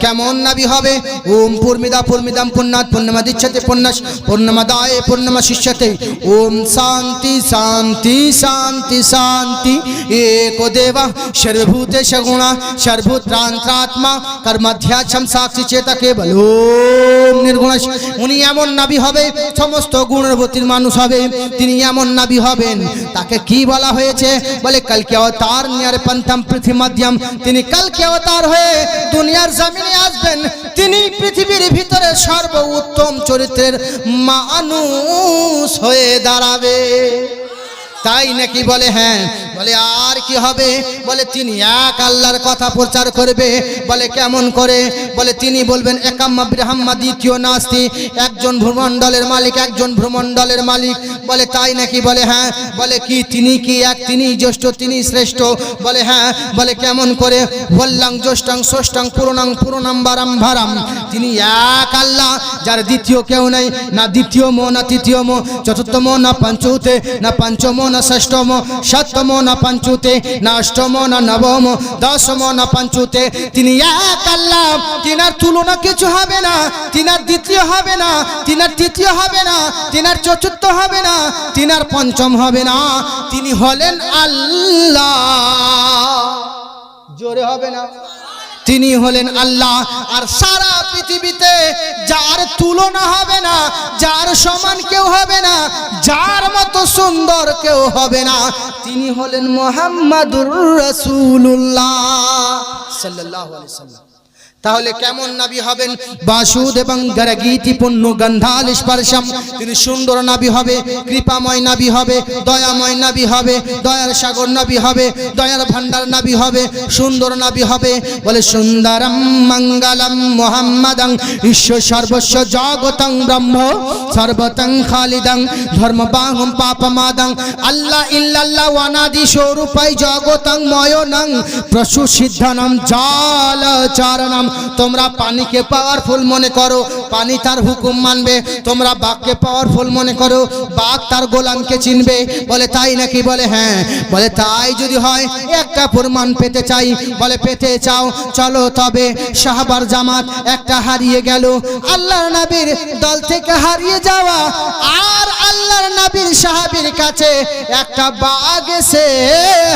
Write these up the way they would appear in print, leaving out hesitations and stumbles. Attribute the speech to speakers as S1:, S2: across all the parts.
S1: কেমন নবী হবে? ওম পূর্মিদা পূর্মিদাম পুণ্যাৎ পুণ্যমাদিচ্ছতে পুণ্যাস পূর্ণমাদায় পূর্ণমাশিষ্যতে। ওম শান্তি শান্তি শান্তি শান্তি। एको देवा सर्वभूतेश गुणा सर्वभूतांतरात्मा कर्माध्याक्षम साक्षी चेता केवल ओम निर्गुणश। उनी एमन नबी हबे समस्त गुणेर भर्तिर मानुष हबे, तिनी एमन नबी हबेन। ताके की बला हयेछे? बोले कलकी अवतार नियर पंथम पृथ्वी मध्यम। तिनी कलकी अवतार हये दुनियार जमिने आसबेन। तिनी पृथिवीर भितरे सर्व उत्तम चरित्रेर मानुष हये दाঁড়াবে। তাই নাকি? বলে হ্যাঁ। বলে আর কি হবে? বলে তিনি এক আল্লাহর কথা প্রচার করবে। বলে কেমন করে? বলে তিনি বলবেন একাম্মা ব্রহ্মা দ্বিতীয় নাস্তি, একজন ভূমণ্ডলের মালিক, একজন ভূমণ্ডলের মালিক। বলে তাই নাকি? বলে হ্যাঁ। বলে কি তিনি কি এক? তিনি জ্যেষ্ঠ, তিনি শ্রেষ্ঠ। বলে হ্যাঁ। বলে কেমন করে? বললাম জ্যেষ্ঠাং ষষ্ঠাং পুরনাং পুরনাম্বারাম ভারাম। তিনি এক আল্লাহ, যার দ্বিতীয় কেউ নেই, না দ্বিতীয় মো না তৃতীয় মো, চতুর্থ মো না পঞ্চমতে, না পঞ্চম না ষষ্ঠম, সপ্তম না পঞ্চমতে, না অষ্টম না নবম, দশম না পঞ্চমতে। তিনি এক আল্লাহ, তিনার তুলনা কিছু হবে না। তিনার দ্বিতীয় হবে না, তিনার তৃতীয় হবে না, তিনার চতুর্থ হবে না, তিনার পঞ্চম হবে না। তিনি হলেন আল্লাহ। জোরে হবে না? তিনি হলেন আল্লাহ। আর সারা পৃথিবীতে যার তুলনা হবে না, যার সমান কেউ হবে না, যার মতো সুন্দর কেউ হবে না, তিনি হলেন মুহাম্মাদুর রাসূলুল্লাহ সাল্লাল্লাহু আলাইহি ওয়াসাল্লাম। তাহলে কেমন নবী হবেন? বাসুদ এবং গরগীতি পূর্ণ গন্ধাল স্পর্শম। তিনি সুন্দর নবী হবে, কৃপাময় নবী হবে, দয়াময় নবী হবে, দয়ার সাগর নবী হবে, দয়ার ভান্ডার নবী হবে, সুন্দর নবী হবে। বলে সুন্দরম মঙ্গলম মুহাম্মাদং ঈশ্বর সর্বস্ব জগতং ব্রহ্ম সর্বতং খালিদং ধর্মবাহম পাপমাদং আল্লাহ ইল্লাল্লাহ ওয়ানাদি স্বরূপাই জগতং ময়নং প্রসু সিদ্ধানম জাল চারণম। তোমরা পানিকে পাওয়ারফুল মনে করো, পানি তার হুকুম মানবে। তোমরা বাঘকে পাওয়ারফুল মনে করো, বাঘ তার গোলামকে চিনবে। বলে তাই নাকি? বলে হ্যাঁ। বলে তাই যদি হয় একটা প্রমাণ পেতে চাই। বলে পেতে চাও? চলো তবে। সাহাবার জামাত একটা হারিয়ে গেল, আল্লাহর নবীর দল থেকে হারিয়ে যাওয়া। আর আল্লাহর নবীর সাহাবীর কাছে একটা বাঘ এসে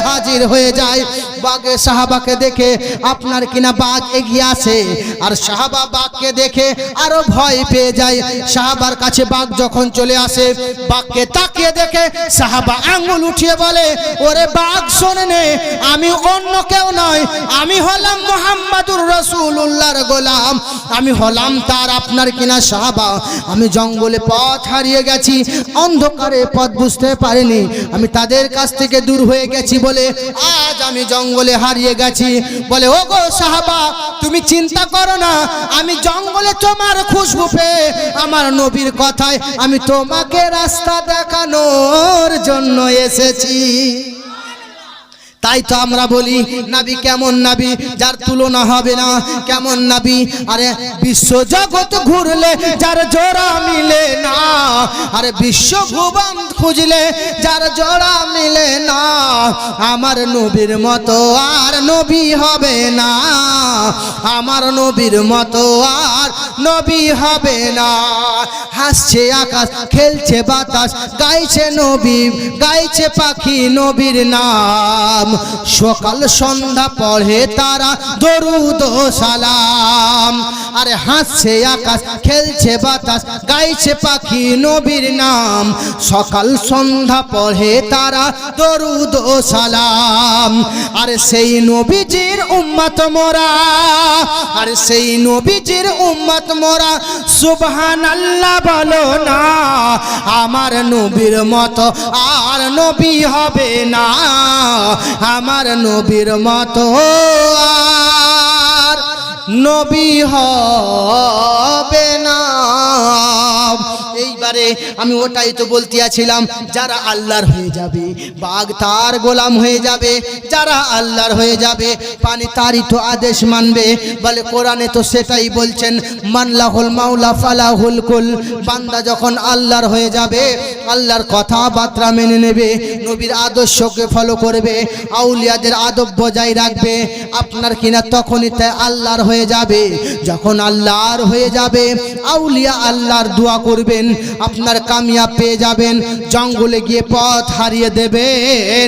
S1: হাজির হয়ে যায়। বাঘে সাহাবাকে দেখে আপনার কিনা বাঘ এগিয়ে আসে, আর সাহাবা বাঘকে দেখে আরো ভয় পেয়ে যায়। সাহাবার কাছে বাঘ যখন চলে আসে, বাঘকে তাকিয়ে দেখে সাহাবা আঙ্গুল উঠিয়ে বলে, ওরে বাঘ শোনে নে, আমি অন্য কেউ নয়, আমি হলাম মুহাম্মাদুর রাসূলুল্লাহর গোলাম, আমি হলাম তার আপনার কিনা সাহাবা। আমি জঙ্গলে পথ হারিয়ে গেছি, অন্ধকারে পথ বুঝতে পারিনি, আমি তাদের কাছ থেকে দূর হয়ে গেছি বলে আজ আমি জঙ্গলে হারিয়ে গেছি। বলে ও গো সাহাবা, তুমি চিন্তা করো না, আমি জঙ্গলে তোমার খুশবু পেয়ে আমার নবীর কথায় আমি তোমাকে রাস্তা দেখানোর জন্য এসেছি। তাই তো আমরা বলি নবী কেমন নবী, যার তুলনা হবে না। কেমন নবী? আরে বিশ্ব জগৎ ঘুরলে যার জোড়া মিলে না, আরে বিশ্ব ভুবন খুঁজলে যার জোড়া মিলে না, আমার নবীর মতো আর নবী হবে না, আমার নবীর মতো আর নবী হবে না। হাসছে আকাশ, খেলছে বাতাস, গাইছে নবী, গাইছে পাখি নবীর নাম। সকাল সন্ধ্যা পড়ে তারা দরুদ ও সালাম। আরে হাসছে আকাশ, খেলছে বাতাস, গাইছে পাখি নবীর নাম। সকাল সন্ধ্যা পড়ে তারা দরুদ ও সালাম। আরে সেই নবীজির উম্মত মোরা, আরে সেই নবীজির উম্মত মোরা, সুবহানাল্লাহ বলো না, আমার নবীর মতো আর নবী হবে না, আমার নবীর মতো আর নবী হবে না। এইবার পারে। আমি ওটাই তো বলতে আছিলাম, যারা আল্লাহর হয়ে যাবে বাঘ তার গোলাম হয়ে যাবে, যারা আল্লাহর হয়ে যাবে পানি তারই তো আদেশ মানবে। বলে কোরআনে তো সেটাই বলছেন, মানলাহুল মাওলা ফালাহুল কুল। বান্দা যখন আল্লাহর হয়ে যাবে আল্লাহর কথাবার্তা মেনে নেবে, নবীর আদর্শকে ফলো করবে, আউলিয়াদের আদব বজায় রাখবে, আপনার কিনা তখনই তাই আল্লাহর হয়ে যাবে। যখন আল্লাহর হয়ে যাবে আউলিয়া আল্লাহর দোয়া করবেন, আপনার কামিয়াব পেয়ে যাবেন। জঙ্গলে গিয়ে পথ হারিয়ে দেবেন,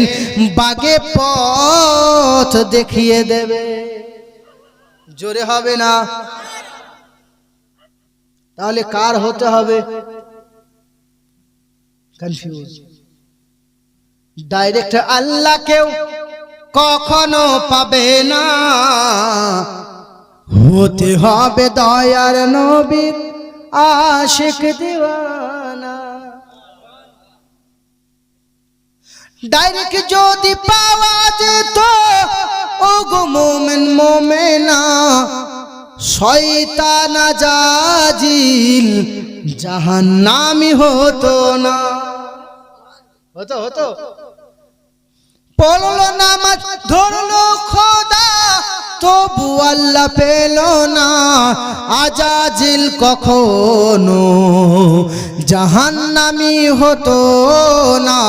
S1: বাগে পথ দেখিয়ে দেবে। জোরে হবে না? তাহলে কার হতে হবে? কনফিউজ। ডাইরেক্ট আল্লাহ কেউ কখনো পাবে না, হতে হবে দয়ার নবীর আশিক দিওয়ানা। ডাইরেক্ট যদি পাওয়া যেত ও গো মোমেন মোমেনা, শয়তান আজাজিল জাহান্নামী হতো না। হতো হতো। পড়লো নামাজ ধরলো খোদা, তবু আল্লাহ পেল না। আজাজিল কখনো জাহান্নামী হতো না।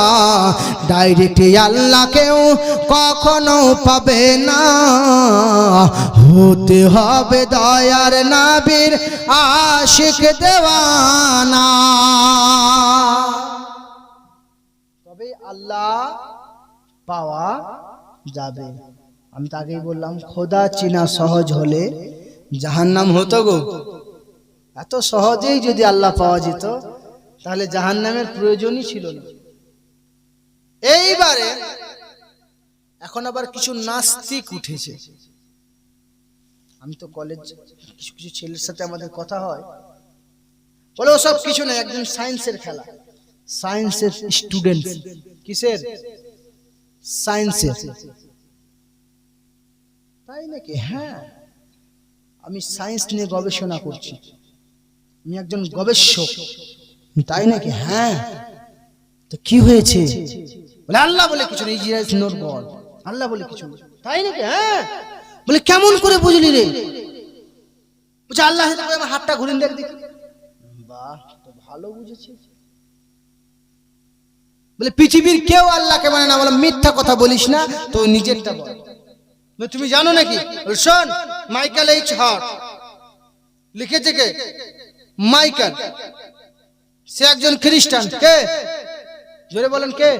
S1: ডাইরেক্ট আল্লাহ কেউ কখনো পাবে না, হতে হবে দয়ার নবীর আশিক দেওয়ানা। তবে আল্লাহ পাওয়া যাবে। আমি তো আগেই বললাম, খোদা চিনা সহজ হলে জাহান্নাম হতো গো। এত সহজেই যদি আল্লাহ পাওয়া যেত তাহলে জাহান্নামের প্রয়োজনই ছিল না। এইবারে এখন আবার কিছু নাস্তিক উঠেছে। আমি তো কলেজ কিছু কিছু ছেলের সাথে আমাদের কথা হয়, বলে ওসব কিছু না, একজন সায়েন্সের খেলা। সায়েন্সের স্টুডেন্ট। কিসের? সায়েন্সের। তাই নাকি? হ্যাঁ, আমি সায়েন্স নিয়ে গবেষণা করছি, আমি একজন গবেষক। তাই নাকি? হ্যাঁ। তো কি হয়েছে? বলে আল্লাহ বলে কিছু নেই, আল্লাহ বলে কিছু নেই। তাই নাকি? হ্যাঁ। বলে কেমন করে বুঝলি রে? বলছে আল্লাহ আমার হাতটা ঘুরিয়ে দেখ দেখি। বাহ, তো ভালো বুঝেছি। বলে পৃথিবীর কেউ আল্লাহকে মানে না। বলে মিথ্যা কথা বলিস না, তো নিজেরটা বল। তুমি জানো নাকি? শোন, মাইকেল এইচ হার্ট লিখেছে কে? মাইকেল। সে একজন খ্রিস্টান। কে? জোরে বলেন কে?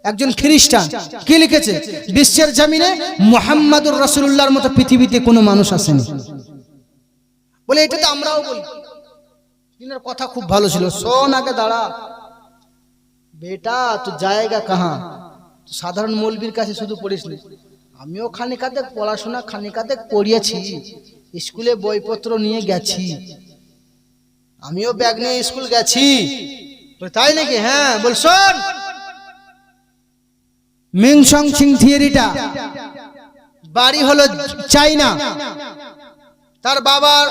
S1: একজন খ্রিস্টান। কি লিখেছে? বিশ্বের জমিনে মুহাম্মাদুর রাসূলুল্লাহর মতো পৃথিবীতে কোনো মানুষ আসেনি। বলে এটা তো আমরাও বলি। তিনার কথা খুব ভালো ছিল। শোন, আগে দাঁড়া বেটা, তো জায়গা কাহা? সাধারণ মৌলবীর কাছে শুধু পড়িস নি। আমিও খানিকাতে পড়াশোনা খানিকাতে পড়িয়েছি, স্কুলে বইপত্র নিয়ে গেছি, আমিও ব্যাগ নিয়ে স্কুল গেছি। তাই নাকি? হ্যাঁ। বল শোন, মিংসং সিং থিওরিটা বাড়ি হলো চাইনা, তার বাবার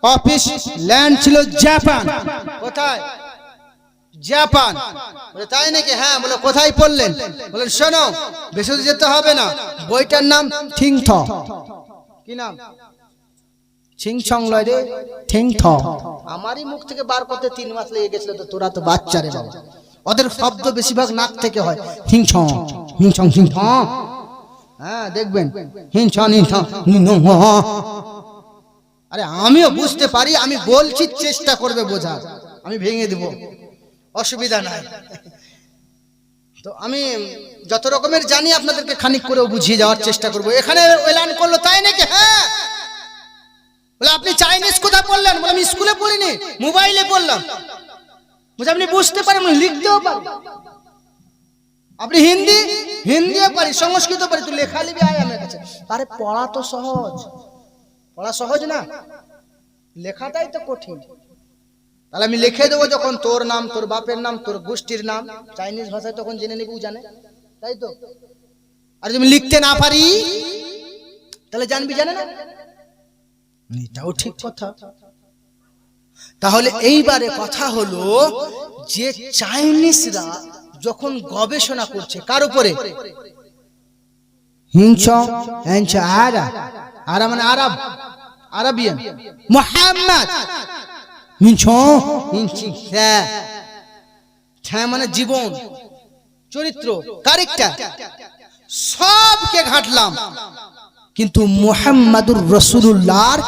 S1: অফিস ল্যান্ড ছিল জাপান। কোথায়? জাপান। বলে তাই নাকি? হ্যাঁ। বলে কোথায় পড়লেন? বলেন শোনো, বেশি যেতে হবে না, বইটার নাম থিংথ। কি নাম? ছিংছং লয় রে, থিংথ। আমারই মুখ থেকে বার করতে 3 মাস লেগে গেছিল। তো তোরা তো বাচ্চা রে বাবা, ওদের শব্দ বেশিরভাগ নাক থেকে হয়। থিংছং হিংছং থিংথ। হ্যাঁ, দেখবেন হিংছং হিংথ। আরে আমিও বুঝতে পারি, আমি বলছি, চেষ্টা করবে বোঝার, আমি ভেঙে দেব, অসুবিধা নাই। তো আমি যত রকমের জানি আপনাদেরকে খানিক করেও বুঝিয়ে যাওয়ার চেষ্টা করব। এখানে এলান করলো, তাই নাকি? হ্যাঁ। বলে আপনি চাইনিজ কোথায় পড়লেন? বলে আমি স্কুলে পড়িনি, মোবাইলে পড়লাম। বলে আপনি বুঝতে পারেন, লিখতেও পারেন। আপনি হিন্দিও পারি, সংস্কৃত পারি, তুই লেখা লিবি আয় আমার কাছে। আরে পড়া তো সহজ, পড়া সহজ না, লেখাটাই তো কঠিন। তাহলে আমি লিখে দেবো যখন তোর নাম, তোর বাপের নাম, তোর গোষ্ঠীর নাম চাইনিজ ভাষায়, তখন জেনে নিবি ও জানে, তাই তো? আর যদি লিখতে না পারি তাহলে জানবি জানে না। এটাও ঠিক কথা। তাহলে এইবারে কথা হলো যে চাইনিজরা যখন গবেষণা করছে কার উপরে, মানে আরব, আরবিয়ান মুহাম্মদ মানে জীবন চরিত্র ক্যারেক্টার সবকে ঘাটলাম, কিন্তু মুহাম্মাদুর রাসূলুল্লাহর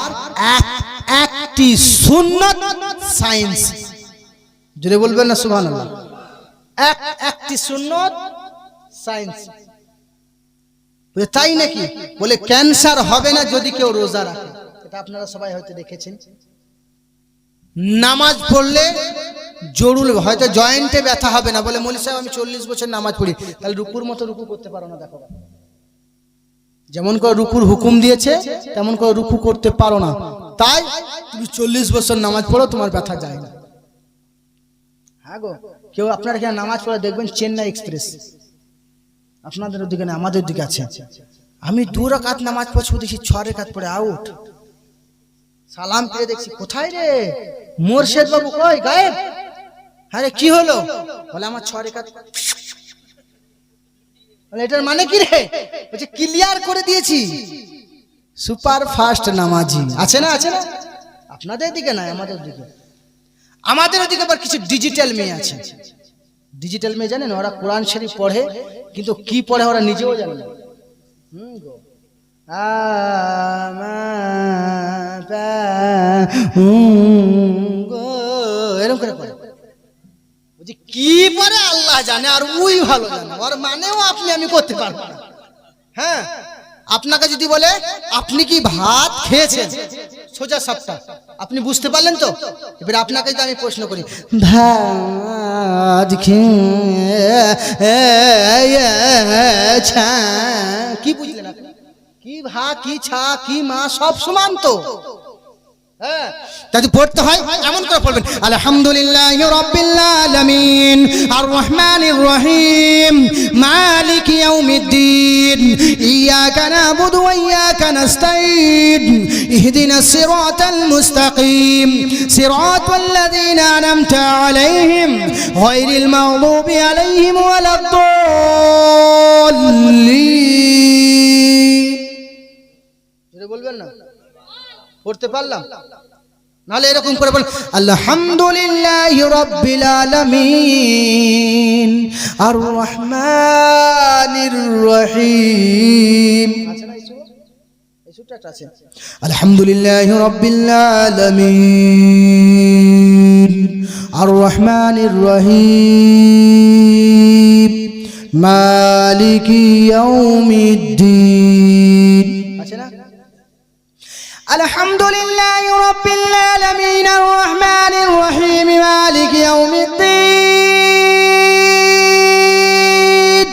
S1: একটি সুন্নাত সায়েন্স, যদি বলবেন না সুবহানাল্লাহ, একটি সুন্নাত সায়েন্স। তাই নাকি? বলে ক্যান্সার হবে না যদি কেউ রোজা রাখে। এটা আপনারা সবাই হয়তো দেখেছেন। নামাজ পড়লে জরুল হয়তো জয়েন্টে ব্যথা হবে না, বলে মৌলী সাহেব আমি 40 বছর নামাজ পড়ি, তাহলে রুকুর মতো রুকু করতে পারো না। দেখো যেমন করে রুকুর হুকুম দিয়েছে তেমন করে রুকু করতে পারো না, তাই তুমি 40 বছর নামাজ পড়ো তোমার ব্যথা যায় না। হ্যাঁ গো, কেউ আপনার এখানে নামাজ পড়ে দেখবেন চেন্নাই এক্সপ্রেস, আপনাদের ওদিকে না আমাদের দিকে আছে। আমি 2 রাকাত নামাজ পড়ছি, দেখি 6 রাকাত পড়ে আউট। সালাম পেয়ে দেখছি কোথায় রে মোরশেদ বাবু, কই গায়েব? আরে কি হলো? বলে আমার 6 রাকাত। বলে এটার মানে কি রে? বলছে ক্লিয়ার করে দিয়েছি। সুপার ফাস্ট নামাজি আছে না, আছে না? আপনাদের দিকে না, আমাদের দিকে। আমাদের ওদিকে আবার কিছু ডিজিটাল মেয়ে আছে। ডিজিটাল মেয়ে জানেন, ওরা কোরআন শরীফ পড়ে কিন্তু কি পড়ে ওরা নিজেও জানে না। এরকম করে পড়ে, বলছি কি পড়ে আল্লাহ জানে, আর ওই ভালো জানে, ওর মানেও আপনি আমি করতে পারবো না। হ্যাঁ, আপনাকে যদি বলে আপনি কি ভাত খেয়েছেন, সোজা সাপটা, আপনি বুঝতে পারলেন তো? এবার আপনাকে যদি আমি প্রশ্ন করি ভাত খেয়েছেন, কি বুঝলেন আপনি? কি ভা কি ছা কি মা সব সমান তো। হ্যাঁ, তাই পড়তে হয় এমন করে পড়বেন আলহামদুলিল্লাহি রাব্বিল আলামিন আর রহমানির রহিম মালিকি ইয়াউমিদ্দিন ইয়াকা না'বুদু ওয়া ইয়াকা নাস্তাঈন ইহদিনাস সিরাতাল মুস্তাকিম সিরাতাল লাযীনা আন'আমতা আলাইহিম গায়রিল মাগদুবি আলাইহিম ওয়ালাদ-দাল্লিন। এটা বলবেন না? পড়তে পারলাম? নালে এরকম করে বল আলহামদুলিল্লাহি রাব্বিল আলামিন আর রহমানির রহিম। আছে না এই সূত্রটা আছে, আলহামদুলিল্লাহি রাব্বিল আলামিন আর রহমানির রহিম মালিকি ইয়াউমিদ্দিন। আছে না? আলহামদুলিল্লাহি রাব্বিল আলামিন আর রহমানির রহিম মালিকি ইয়াউমিদ্দিন।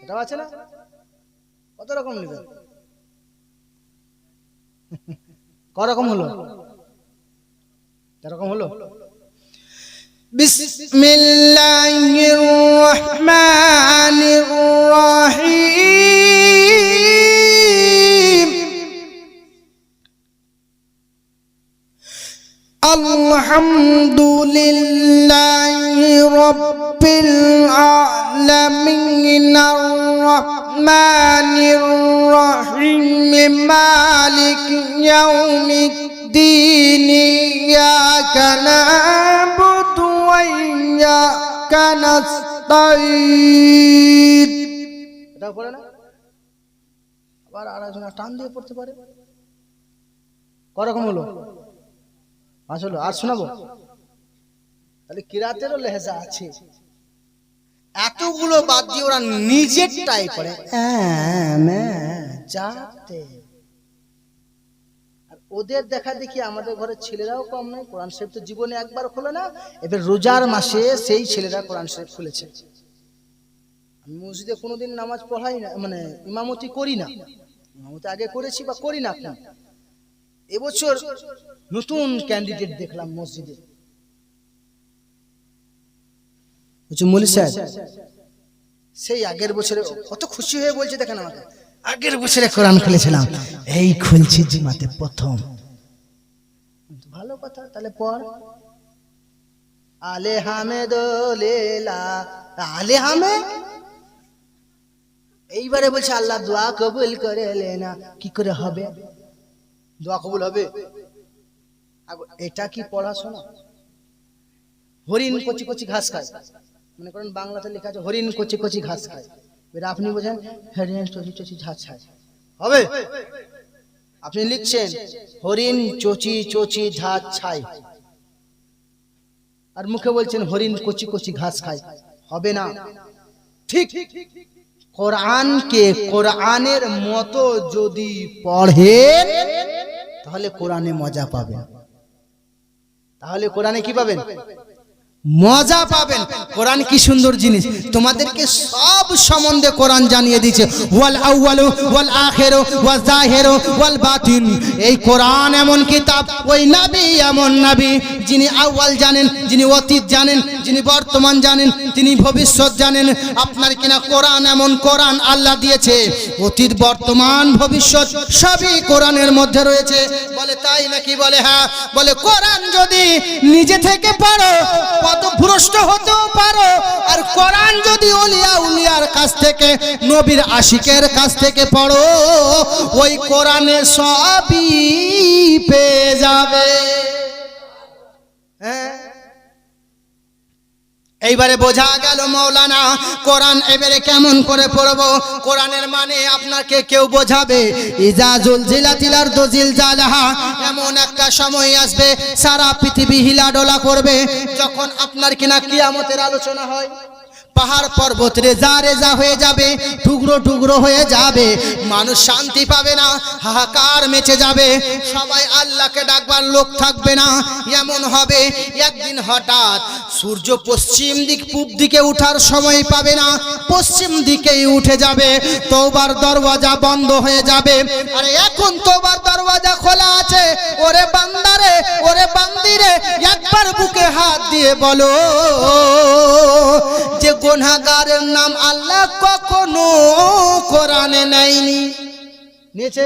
S1: এটা আছে না? কত রকম লিখবেন? কত রকম হলো? এরকম হলো বিসমিল্লাহির রহমানির রহিম আলহামদুলিল্লাহি রাব্বিল আলামিন আর রহমানির রহিম মালিকি ইয়াউমিদ্দিন ইয়াকা না'বুদু ওয়া ইয়াকা নাস্তাঈন। এটা পড়ে না? আবার আরেকজন টান দিয়ে পড়তে পারে। কয়রকম হলো? আসলে আর শোনাবো? তাহলে কিরাতেরও লেহেজা আছে। এতগুলো বাদ দিয়ে ওরা নিজেরটাই পড়ে যাতে, আর ওদের দেখা দেখি আমাদের ঘরের ছেলেরাও কম নয়। কোরআন শরীফ তো জীবনে একবার খোলে না, এবার রোজার মাসে সেই ছেলেরা কোরআন শরীফ খুলেছে। আমি মসজিদে কোনোদিন নামাজ পড়াই না, মানে ইমামতি করি না, ইমামতি আগে করেছি বা করি না এখন। এবছর নতুন ক্যান্ডিডেট দেখলাম মসজিদে, মৌলী সাহেব সেই আগের বছরে কত খুশি হয়ে বলছে, দেখেন আমাকে আগের বছরে কোরআন খুলেছিলাম, এই খুলছি জিমাতে প্রথম। ভালো কথা, তাহলে পড় আলে হামেদ লেলা আলে হামে। এইবারে বলছে আল্লাহ দোয়া কবুল করে লেনা। কি করে হবে দোয়া কবুল হবে? এটা কি পড়াশোনা? হরিণ কচি কচি ঘাস খায়, মনে করেন বাংলাতে লেখা আছে হরিণ কচি কচি ঘাস খায়, এবার আপনি বোঝেন হরিণ চচি চচি ঘাস খায়, হবে? আপনি লিখছেন হরিণ চচি চচি ঘাস খায়, আর মুখে বলছেন হরিণ কচি কচি ঘাস খায়, হবে না। ঠিক কোরআনকে কোরআনের মতো যদি পড়েন তাহলে কোরআনে মজা পাবেন। তাহলে কোরআনে কি পাবেন? মজা পাবেন। কোরআন কি সুন্দর জিনিস, তোমাদেরকে সব সম্বন্ধে কোরআন জানিয়ে দিয়েছে। ওয়াল আউয়ালু ওয়াল আখিরু ওয়াল যাহিরু ওয়াল বাতিন। এই কোরআন এমন কিতাব, ওই নবী এমন নবী যিনি আউয়াল জানেন, যিনি অতীত জানেন, যিনি বর্তমান জানেন, তিনি ভবিষ্যৎ জানেন। আপনার কিনা কোরআন এমন কোরআন আল্লাহ দিয়েছে, অতীত বর্তমান ভবিষ্যৎ সবই কোরআনের মধ্যে রয়েছে। বলে তাই নাকি? বলে হ্যাঁ। বলে কোরআন যদি নিজে থেকে পড়ো পথভ্রষ্ট হতেও পারো, আর কোরআন যদি ওলিয়া উলিয়ার কাছ থেকে, নবীর আশিকের কাছ থেকে পড়ো, ওই কোরআনে সবই পেয়ে যাবে। হ্যাঁ, এইবারে বোঝা গেল মৌলানা কোরআন এবারে কেমন করে পড়বো। কোরআনের মানে আপনাকে কেউ বোঝাবে। ইজা জুলজিলাতিল আরদু জিলজালাহা, এমন একটা সময় আসবে সারা পৃথিবী হিলাডোলা করবে, যখন আপনার কিনা কিয়ামতের আলোচনা হয়। পাহাড় পর্বত রেজা রেজা হয়ে যাবে, টুকরো টুকরো হয়ে যাবে, মানুষ শান্তি পাবে না, হাহাকার মেচে যাবে, সবাই আল্লাহকে ডাকবার লোক থাকবে না। এমন হবে একদিন হঠাৎ সূর্য পশ্চিম দিক পূব দিকে উঠার সময় পাবে না, পশ্চিম দিকেই উঠে যাবে, তওবার দরওয়াজা বন্ধ হয়ে যাবে। আরে এখন তওবার দরওয়াজা খোলা আছে। ওরে বান্দারে, ওরে বান্দিরে, একবার বুকে হাত দিয়ে বলো যে গুনাহগারের নাম আল্লাহ কখনো কোরআনে নেয়নি, নিয়েছে?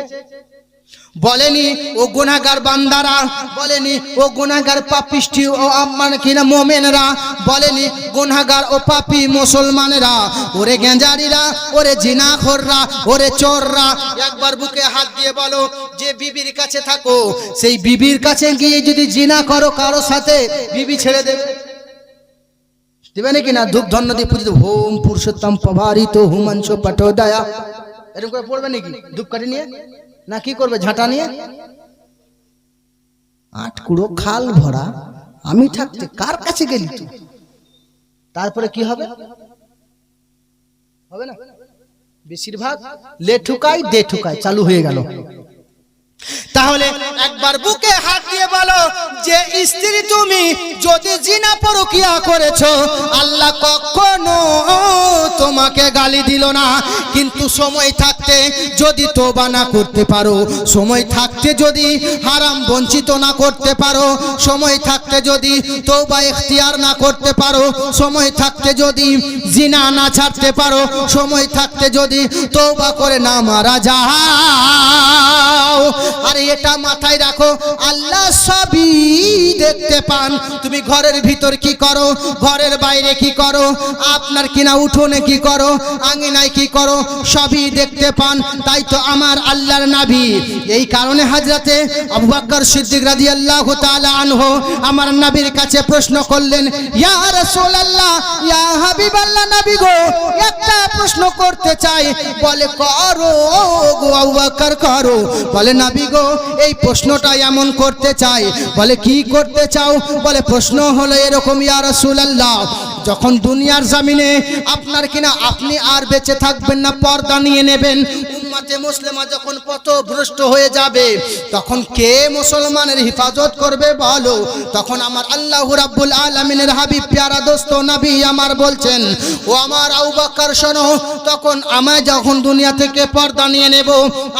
S1: বলেনি ও গুনাহগার বান্দারা, বলেনি ও গুনাহগার পাপিষ্টি ও আমার কিনা মোমেনরা, বলেনি গুনাহগার ও পাপী মুসলমানেরা, ওরে গেঁজারিরা, ওরে জিনাখোররা, ওরে চোররা। একবার বুকে হাত দিয়ে বলো যে বিবির কাছে থাকো, সেই বিবির কাছে গিয়ে যদি জিনা করো কারো সাথে, বিবি ছেড়ে দেবে? দেবে নাকি না? ধূপ ধন্য দিয়ে পুজো, হোম পুরুষোত্তম প্রভারিত হুমাংশ পাঠোদয়া, এরকম করে পড়বে নাকি? ধূপ কাঠি নিয়ে না কি করবে? ঝাঁটা নিয়ে। 8 কুড়ো খাল ভরা আমি থাকতে কার কাছে গেলি তুই? তারপরে কি হবে? হবে না? বেশিরভাগ লে ঠুকাই দে ঠুকাই চালু হয়ে গেল। তাহলে একবার বুকে হাত দিয়ে বলো যে স্ত্রী তুমি যদি জিনা পরকিয়া করেছো, আল্লাহ কখনো তোমাকে গালি দিল না, কিন্তু সময় থাকতে যদি তওবা না করতে পারো, সময় থাকতে যদি হারাম বঞ্চিত না করতে পারো, সময় থাকতে যদি তওবা ইখতিয়ার না করতে পারো, সময় থাকতে যদি জিনা না ছাড়তে পারো, সময় থাকতে যদি তওবা করে না মারা যাও, আরে এটা মাথায় রাখো, আল্লাহ সবই দেখতে পান। তুমি ঘরের ভিতর কি করো, ঘরের বাইরে কি করো, আপনার কিনা উঠোনে কি করো, আঙিনায় কি করো, সবই দেখতে পান। তাই তো আমার আল্লাহর নবী, এই কারণে হযরতে আবু বকর সিদ্দিক রাদিয়াল্লাহু তাআলা আনহু আমার নবীর কাছে প্রশ্ন করলেন, ইয়া রাসূলুল্লাহ, ইয়া হাবিবাল্লাহ, নবী গো একটা প্রশ্ন করতে চাই। বলে করো গো আবু বকর, করো। বলে নবী গো এই প্রশ্নটা এমন করতে চাই। বলে কি করতে চাও? বলে প্রশ্ন হলো এরকম, ইয়া রাসূলুল্লাহ, যখন দুনিয়ার জমিনে আপনার কিনা আপনি আর বেঁচে থাকবেন না, পর্দা নিয়ে নেবেন, উম্মতে মুসলিমা যখন পথভ্রষ্ট হয়ে যাবে, তখন কে মুসলমানের হিফাজত করবে বলো? তখন আমার আল্লাহ রাব্বুল আলামিনের হাবিব প্যারা দোস্ত নবী আমার বলছেন, ও আমার আবু বকর শোনো, তখন আমায় যখন দুনিয়া থেকে পর্দা নিয়ে নেব,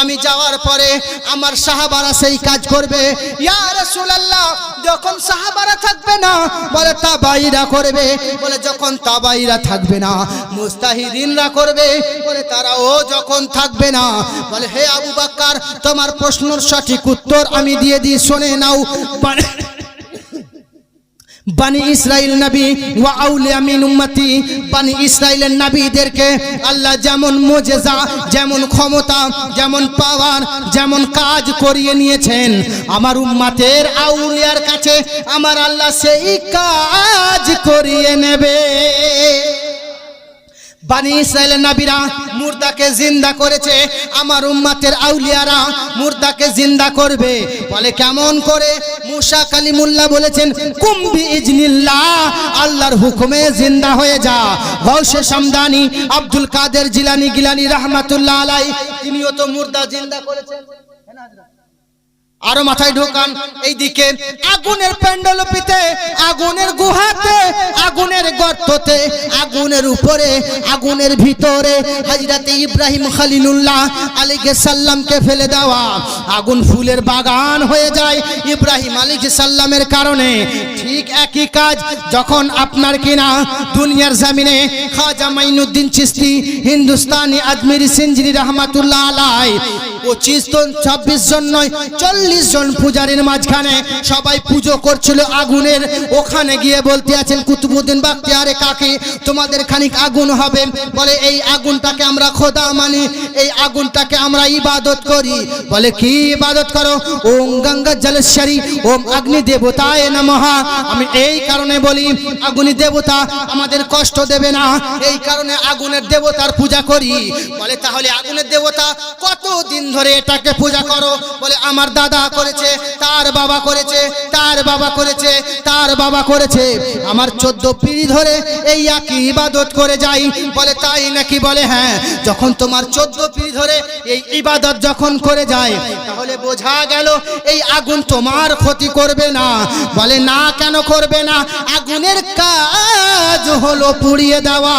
S1: আমি যাওয়ার পরে আমার সাহাবারা সেই কাজ করবে। ইয়া রাসূলুল্লাহ, যখন সাহাবারা থাকবে না, বলে তাবাইরা করবে। বলে যখন তাবাইরা থাকবে না, মুস্তাহিদিনরা করবে। বলে তারাও যখন থাকবে না, বলে হে আবু বকর, তোমার প্রশ্নের সঠিক উত্তর আমি দিয়ে দিই, শুনে নাও। বানি ইসরাইল নবী ওয়া আউলিয়া মিন উম্মতি, বানি ইসরাইলের নবীদেরকে আল্লাহ যেমন মুজিজা, যেমন ক্ষমতা, যেমন পাওয়ার, যেমন কাজ করিয়ে নিয়েছেন, আমার উম্মতের আউলিয়ার কাছে আমার আল্লাহ সেই কাজ করিয়ে নেবে। বানি ইসরাইলের নবীরা মুর্দাকে জিন্দা করেছে, আমার উম্মতের আউলিয়ারা মুর্দাকে জিন্দা করবে। বলে কেমন করে? মুসা কালিমুল্লাহ বলেছেন কুম বিইজনিল্লাহ, আল্লাহর হুকুমে জিন্দা হয়ে যা। গৌসে শামদানি আব্দুল কাদের জিলানী গিলানী রাহমাতুল্লাহ আলাই, তিনিও তো মুর্দা জিন্দা করেছেন। আরো মাথায় ঢোকান, এইদিকে আগুনের প্যান্ডেলপিতে, আগুনের গুহাতে, আগুনের গর্ততে, আগুনের উপরে, আগুনের ভিতরে হযরতে ইব্রাহিম খলিলুল্লাহ আলাইহিস সালামকে ফেলে দেওয়া। আগুন ফুলের বাগান হয়ে যায় ইব্রাহিম আলাইহিস সালামের কারণে। ঠিক একই কাজ যখন আপনার কিনা দুনিয়ার জমিনে খাজা মাইনুদ্দিন চিশতি হিন্দুস্তানি আজমিরি সিঞ্জরি রহমাতুল্লাহ আলাই 25 জন 26 জন নয় 40 জন পূজারীর মাঝখানে সবাই পুজো করছিল আগুনের। ওখানে গিয়ে বলতে আছেন কুতুবউদ্দিন বাখতিয়ারে কাকে, তোমাদের খানিক আগুন হবে। বলে এই আগুনটাকে আমরা খোদা মানি, এই আগুনটাকে আমরা ইবাদত করি। বলে কি ইবাদত করো? ওম গঙ্গা জলেশ্বরী ওম অগ্নি দেবতায় নমঃ। আমি এই কারণে বলি আগুনি দেবতা আমাদের কষ্ট দেবে না, এই কারণে আগুনের দেবতার পূজা করি। বলে তাহলে আগুনের দেবতা কতদিন ধরে এটাকে পূজা করো? বলে আমার দাদা করেছে, তার বাবা করেছে, তার বাবা করেছে, তার বাবা করেছে, আমার 14 পিঢ়ি ধরে এই একই ইবাদত করে যাই। বলে তাই নাকি? বলে হ্যাঁ। যখন তোমার 14 পিঢ়ি ধরে এই ইবাদত যখন করে যায়, তাহলে বোঝা গেল এই আগুন তোমার ক্ষতি করবে না। বলে না, কেন করবে না? আগুনের কাজ হলো পুড়িয়ে দেওয়া।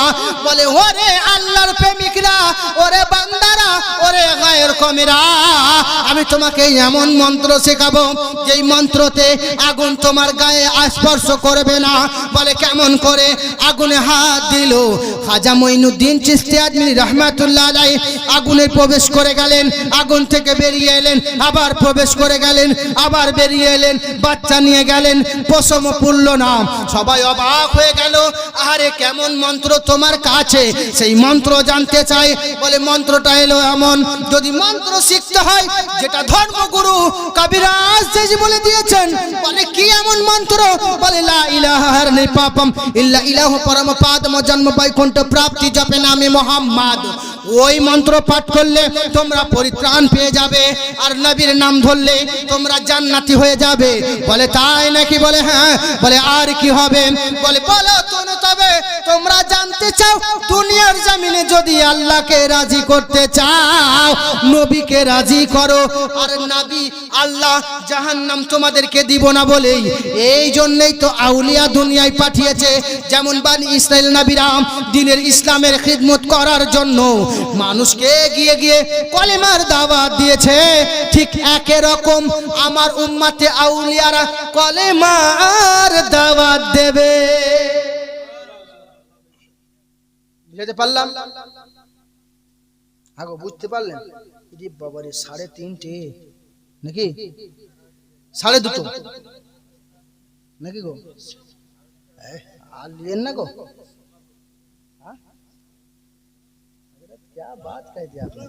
S1: বলে ওরে আল্লাহর প্রেমিকরা, ওরে বান্দারা, ওরে গায়ের কমেরা, আমি তোমাকে এমন মন্ত্র শেখাবো যেই মন্ত্রতে আগুন তোমার গায়ে স্পর্শ করবে না। বলে কেমন করে? আগুনে হাত দিল খাজা মঈনুদ্দিন চিশতি আজমিরি রহমাতুল্লাহ আলাইহি, আগুনে প্রবেশ করে গেলেন, আগুন থেকে বেরিয়ে এলেন, আবার প্রবেশ করে গেলেন, আবার বেরিয়ে এলেন, বাচ্চা নিয়ে গেলেন, পশম পুরল না। সবাই অবাক হয়ে গেল, আরে কেমন মন্ত্র তোমার কাছে? সেই মন্ত্র জানতে চাই। বলে মন্ত্রটা এলো এমন, যদি মন্ত্র শিখতে হয় যেটা ধর্মগুরু কবিরাজ জি বলে দিয়েছেন। বলে কি এমন মন্ত্র? বলে লা ইলাহা হারনি পাপম ইল্লা ইলাহু পরম পাদম জন্ম বৈকুণ্ঠ প্রাপ্তি জপে নামে মোহাম্মদ। ওই মন্ত্র পাঠ করলে তোমরা পরিত্রাণ পেয়ে যাবে, আর নবীর নাম ধরলে তোমরা জান্নাতি হয়ে যাবে। বলে তাই নাকি? বলে হ্যাঁ। বলে আর কি হবে? বলে বলো তো তবে তোমরা জানতে চাও দুনিয়ার জমিনে যদি আল্লাহকে রাজি করতে চাও, নবীকে রাজি করো। আর নবী আল্লাহ জাহান্নাম তোমাদেরকে দিব না বলেই এই জন্যই তো আউলিয়া দুনিয়ায় পাঠিয়েছে। যেমন বানি ইসরাইল নবীরা দ্বীনের ইসলামের খিদমত করার জন্য মানুষকে গিয়ে গিয়ে কলেমার দাওয়াত দিয়েছে, ঠিক একই রকম আমার উম্মতে আউলিয়ারা কলেমার দাওয়াত দেবে। বুঝতে পারলাম? আগো বুঝতে পারলেন? এই বাবারে 3:30 নাকি 2:30 নাকি গো? আর লিয়েন না গো? क्या बात कह दिया आपने?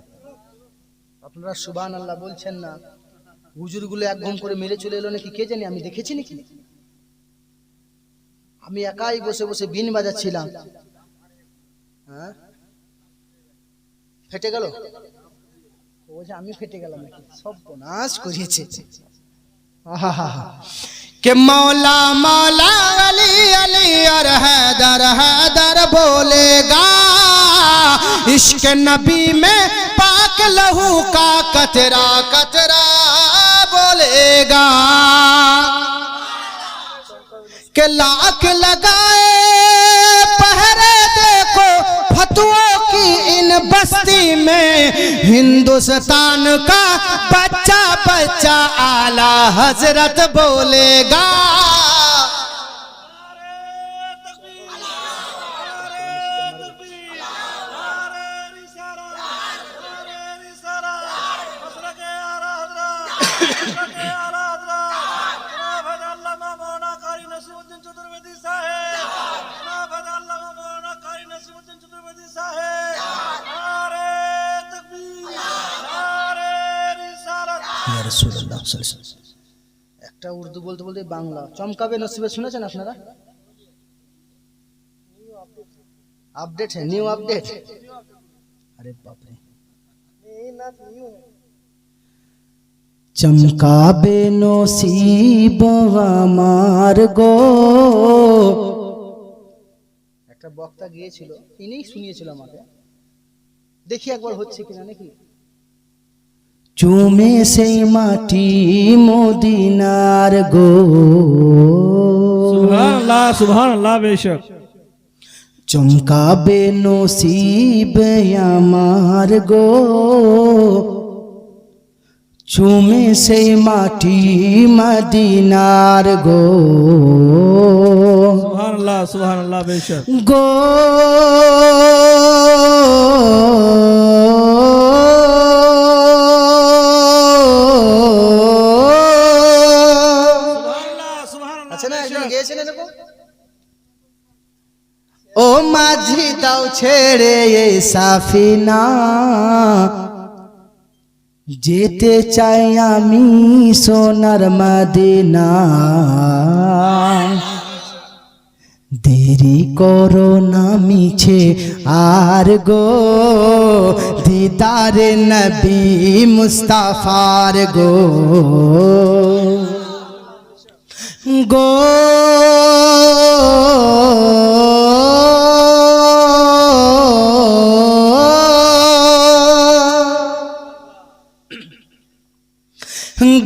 S1: আপনারা সুবহানাল্লাহ বলছেন না? হুজুরগুলো এক ঘুম করে মেরে চলে এলো নাকি কে জানি, আমি দেখেছি নাকি? আমি একাই বসে বসে বিন বাজাচ্ছিলাম। হ্যাঁ, ফেটে গেল? ও যে আমি ফেটে গেলাম নাকি? সব নাশ করিয়েছে। कि मौला मौला अली अली और हैदर हैदर बोलेगा, इश्क नबी में पाक लहू का कतरा कतरा बोलेगा। कि लाख लगाए पहरे देखो फतुओं की इन बस्ती में, हिंदुस्तान का बच्चा बच्चा आला हजरत बोलेगा। রাসূলুল্লাহ সাল্লাল্লাহু আলাইহি ওয়াসাল্লাম। একটা উর্দু বলতে বলতে বাংলা চমকাবে নসিবে শুনেছেন আপনারা? আপডেট है न्यू अपडेट। अरे बाप रे চমকাবে নসিব আমার গো। একটা বক্তা গিয়েছিল, তিনি শুনিয়েছিল আমাকে, দেখি একবার হচ্ছে কিনা নাকি। চুমে সেই মাটি মদিনার গো।
S2: সুবহানাল্লাহ সুবহানাল্লাহ বেশক।
S1: চমকাবে নসিব আমার গো, চুমে সেই মাটি মদিনার গো।
S2: সুবহানাল্লাহ সুবহানাল্লাহ বেশক।
S1: গো আচ্ছা না, একজন গিয়েছেন এরকম। ও মাঝি দাও ছেড়ে এই সাফিনা, যেতে চাই আমি সোনার মদিনা। দেরি করো না মিছে আর গো, দিদারে নবী মুস্তাফার গো। গো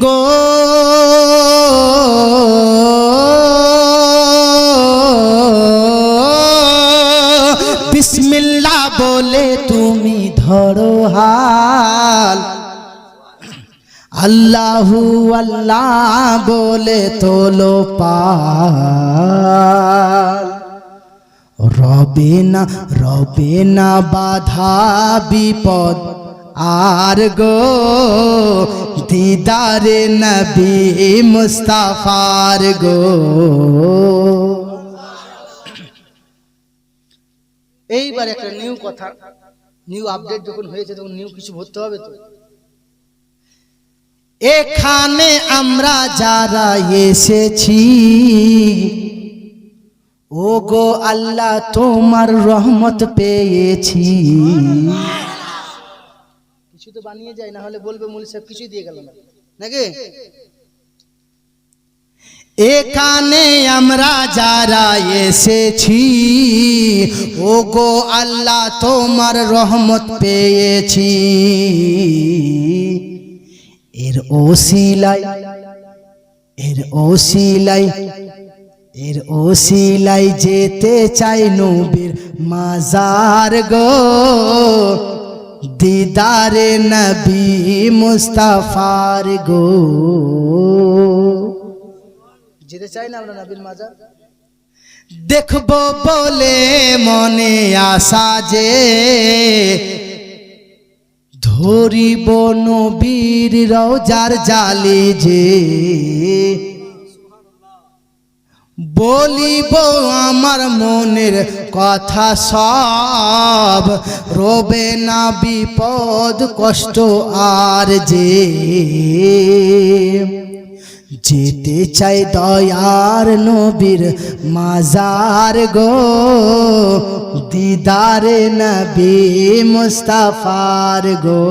S1: গো বিসমিল্লাহ বলে তুমি ধরো হাল, আল্লাহু আল্লাহ বলে তোলো পাল। রবে না বাধা বিপদ আর গো, দিদারে নবী মুস্তাফার গো। এইবার একটা নিউ কথা, নিউ আপডেট যখন হয়েছে তখন নিউ কিছু ভরতে হবে তো। এখানে আমরা যারা এসেছি, ও গো আল্লাহ তোমার রহমত পেয়েছি। কিছু তো বানিয়ে যায়, না হলে বলবে মৌলী সাহেব কিছুই দিয়ে গেল না নাকি। এখানে আমরা যারা এসেছি, ও গো আল্লাহ তোমার রহমত পেয়েছি। এর ওসিলাই যেতে চাই নবীর মাজার গো, দিদারে নবী মুস্তাফার গো। যেতে চাই না আমরা নবীর মাজার, দেখবো বলে মনে আশা যে, ধরিব নবীর রওজার জালি যে। বলিব আমার মনের কথা সব, রবে না বিপদ কষ্ট আর যে। যেতে চাই দয়ার নবীর মাজার গো, দিদারে নবী মুস্তাফার গো।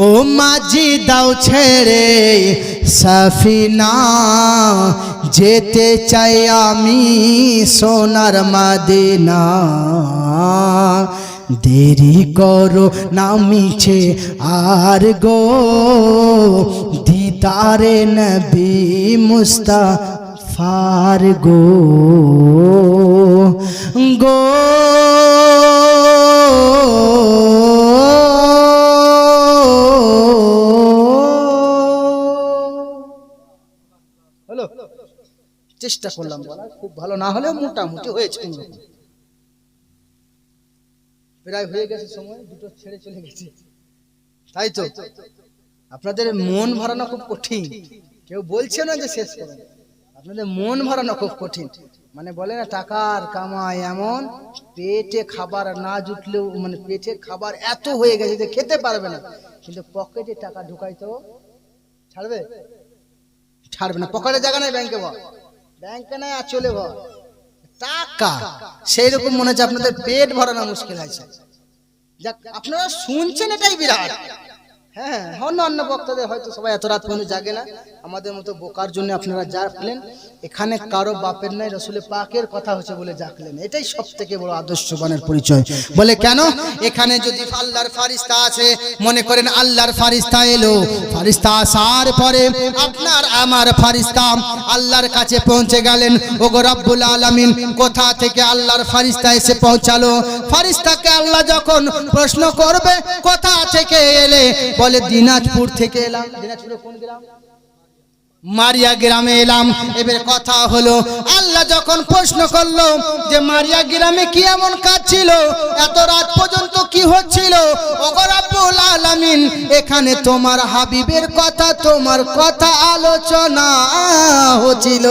S1: ও মাঝি দাও ছেড়ে সাফিনা, যেতে চাই আমি সোনার মদিনা। দেরি করো না মিছে আর গো, দিদারে নবী মুস্তাফার গো। গো হলো, চেষ্টা করলাম বলা, খুব ভালো না হলেও মোটামুটি হয়েছে। প্রায় হয়ে গেছে সময়, দুটো ছেড়ে চলে গেছে, তাই তো। আপনাদের মন ভরানো খুব কঠিন, কেউ বলছে না যে শেষ করো, আপনাদের মন ভরানো খুব কঠিন। মানে বলে না টাকার কামাই এমন, পেটে খাবার না জুটলেও মানে পেটে খাবার এত হয়ে গেছে যে খেতে পারবে না, কিন্তু পকেটে টাকা ঢুকাইতো ছাড়বে? ছাড়বে না। পকেটে জায়গা নাই, ব্যাংকে ভর, ব্যাংকে নাই আর চলে ভর টাকা। সেই রকম মনে হচ্ছে আপনাদের পেট ভরানো মুশকিল আছে। যাক, আপনারা শুনছেন এটাই বিরাট। হ্যাঁ, অন্য বক্তাদের হয়তো সবাই এত রাত পর্যন্ত জাগে না, আমাদের মতো বোকার জন্য আপনারা জাগলেন। এখানে কারো বাপের নাই, রসুলের পাকের কথা হচ্ছে বলে জাগলেন। এটাই সব থেকে বড় আদর্শবানের পরিচয়। বলে কেন? এখানে যদি আল্লাহর ফারিস্তা আছে, মনে করেন আল্লাহর ফারিস্তা এলো, ফারিস্তা আসার পরে আপনার আমার ফারিস্তা আল্লাহর কাছে পৌঁছে গেলেন। ওগো রব্বুল আলামিন, কোথা থেকে আল্লাহর ফারিস্তা এসে পৌঁছালো? ফারিস্তাকে আল্লাহ যখন প্রশ্ন করবে কোথা থেকে এলে, বলে দিনাজপুর থেকে এলাম। দিনাজপুরে কোন গ্রাম? মারিয়া গ্রামে এলাম। এবার কথা হলো, আল্লাহ যখন প্রশ্ন করলো যে মারিয়া গ্রামে কি এমন কাজ ছিল, এত রাত পর্যন্ত কি হচ্ছিল? ওগো রব্বুল আলামিন, এখানে তোমার হাবিবের কথা, তোমার কথা আলোচনা হচ্ছিল।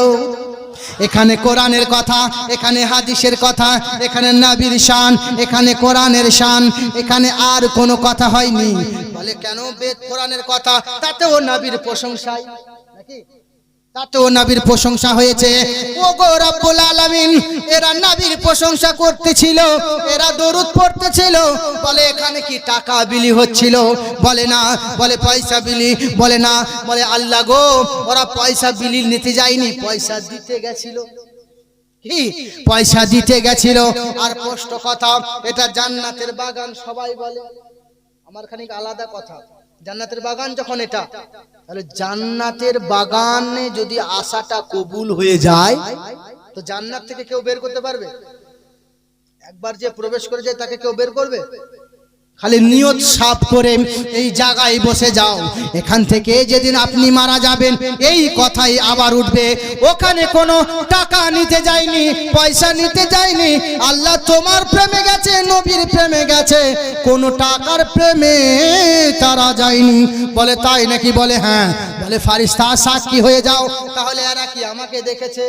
S1: এখানে কোরআনের কথা, এখানে হাদিসের কথা, এখানে নবীর শান, এখানে কোরআনের শান, এখানে আর কোনো কথা হয়নি। বলে কেন? বেদ কোরআনের কথা, তাতেও নবীর প্রশংসাই নাকি? তাতেও নবীর প্রশংসা হয়েছে। ওগো রব্বুল আলামিন, এরা নবীর প্রশংসা করতেছিল, এরা দরুদ পড়তেছিল। বলে এখানে কি টাকা বিলি হচ্ছিল? বলে না। বলে পয়সা বিলি? বলে না। বলে আল্লাহ গো, ওরা পয়সা বিলি নিতে যায়নি, পয়সা দিতে গেছিল। কি? পয়সা দিতে গেছিল। আর স্পষ্ট কথা, এটা জান্নাতের বাগান সবাই বলে। আমার খানিক আলাদা কথা, জান্নাতের বাগান যখন এটা, তাহলে জান্নাতের বাগানে যদি আশাটা কবুল হয়ে যায়, তো জান্নাত থেকে কেউ বের করতে পারবে? একবার যে প্রবেশ করে যায় তাকে কেউ বের করবে? খালি নিয়ত সাফ করে এই জায়গায় বসে যাও, এখান থেকে যেদিন আপনি মারা যাবেন এই কথাই আবার উঠবে। ওখানে কোনো টাকা নিতে যায়নি, পয়সা নিতে যায়নি, আল্লাহ তোমার প্রেমে গেছে, নবীর প্রেমে গেছে, কোনো টাকার প্রেমে তারা যায়নি। বলে তাই নাকি? বলে হ্যাঁ। বলে ফারিস্তা সাক্ষী হয়ে যাও। তাহলে এরা কি আমাকে দেখেছে?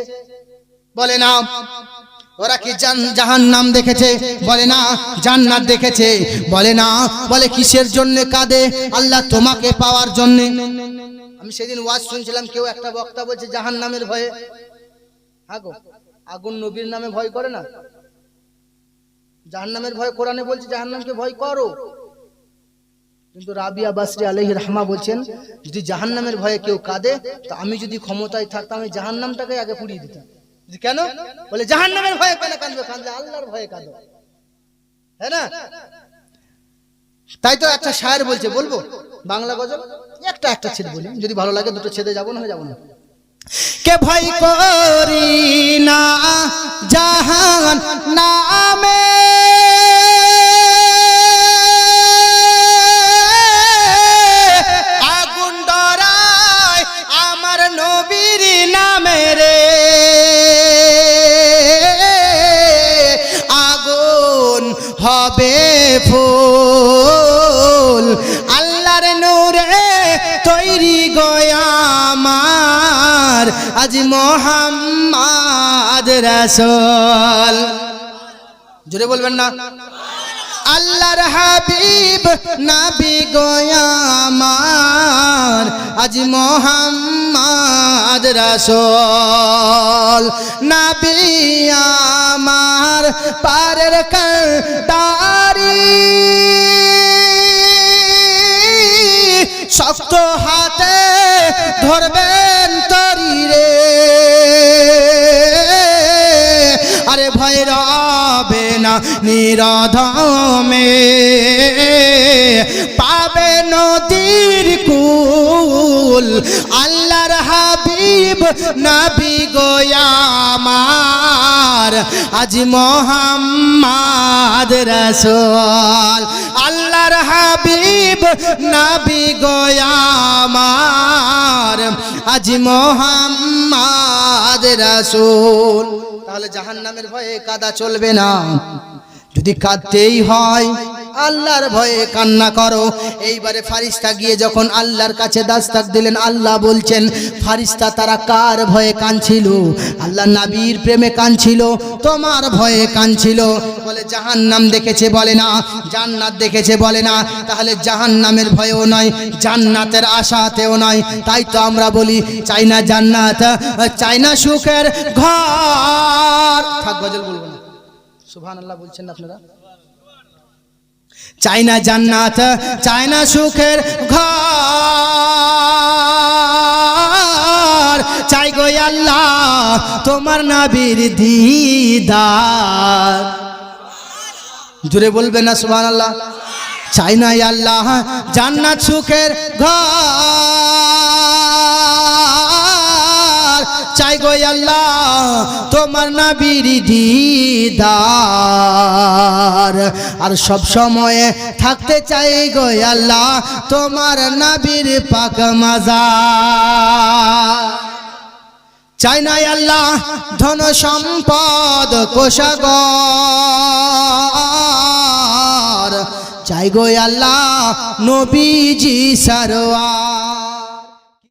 S1: বলে না। ওরা কি জাহান্নাম দেখেছে? বলে না। জান্নাত দেখেছে? বলে না। বলে কিসের জন্য কাঁদে? আল্লাহ তোমাকে পাওয়ার জন্য। আমি সেদিন ওয়াজ শুনছিলাম, কেউ একটা বক্তা বলছে জাহান্নামের ভয়ে। আগো আগুন নবীর নামে ভয় করে না? জাহান্নামের ভয় কোরআনে বলছে জাহান্নামকে ভয় করো, কিন্তু রাবিয়া বাসরি আলাইহির রাহমা বলছেন যদি জাহান্নামের ভয়ে কেউ কাঁদে, তো আমি যদি ক্ষমতায় থাকতাম আমি জাহান্নামটাকে আগে পুড়িয়ে দিতাম। কেন? বলে জাহান্নামের ভয়ে কেন কাঁদবে? কাঁদলে আল্লাহর ভয়ে কাঁদো, হ্যাঁ না? তাই তো একটা শায়ের বলছে, বলবো বাংলা গজল একটা ছেড়ে বলি, যদি ভালো লাগে দুটো ছেড়ে যাবো না যাবো না। কে ভয় করি না জাহান নামে, আগুন ডরায় আমার নবীর নামে রে, আগুন হবে ফুল আল্লাহর নূরে তৈরি গয়ামার, আজ মুহাম্মদ রাসূল। জোরে বলবেন না? আল্লাহর হাবিব নবী গয়ামার, আজ মুহাম্মদ রাসূল। নবী আমার পারের কাঁটারি, শক্ত হাতে ধরবেন তরি রে, আরে ভয় রবে না নিরধমে, পাবে নদীর কুল আল্লাহর হাবিব নবী গয়ামার, আজ মুহাম্মদ রাসূল। আল্লাহর হাবিব নবী গয়ামার, আজ মুহাম্মদ রাসূল। তাহলে জাহান্নামের ভয়ে কাঁদা চলবে না। যদি কাঁদতেই হয় আল্লাহর ভয়ে কান্না করো। এইবারে ফারিস্তা গিয়ে যখন আল্লাহর কাছে দাস্তাক দিলেন, আল্লাহ বলছেন ফারিস্তা তারা কার ভয়ে কাঁদছিল? আল্লাহ নবীর প্রেমে কাঁদছিল, তোমার ভয়ে কাঁদছিল। বলে জাহান্নাম দেখেছে বলে না, জান্নাত দেখেছে বলে না, তাহলে জাহান্নামের ভয়েও নয়, জান্নাতের আশাতেও নয়। তাই তো আমরা বলি চাই না জান্নাত, চাই না সুখের ঘর। থাক, গজল বলবো না। সুবহানাল্লাহ বলছেন না আপনারা? চাই না জান্নাত, চাই না সুখের ঘর, চাই গো আল্লাহ তোমার নবীর দিদার। জোরে বলবেন না সুবহানাল্লাহ? চাই না আল্লাহ জান্নাত সুখের ঘর, চাই গো আল্লাহ তোমার নবীর দিদার। আর সব সময়ে থাকতে চাই গো আল্লাহ তোমার নবীর পাক মাজার। চাই না আল্লাহ ধন সম্পদ কোষাগার, চাই গো আল্লাহ নবীজি সরওয়ার।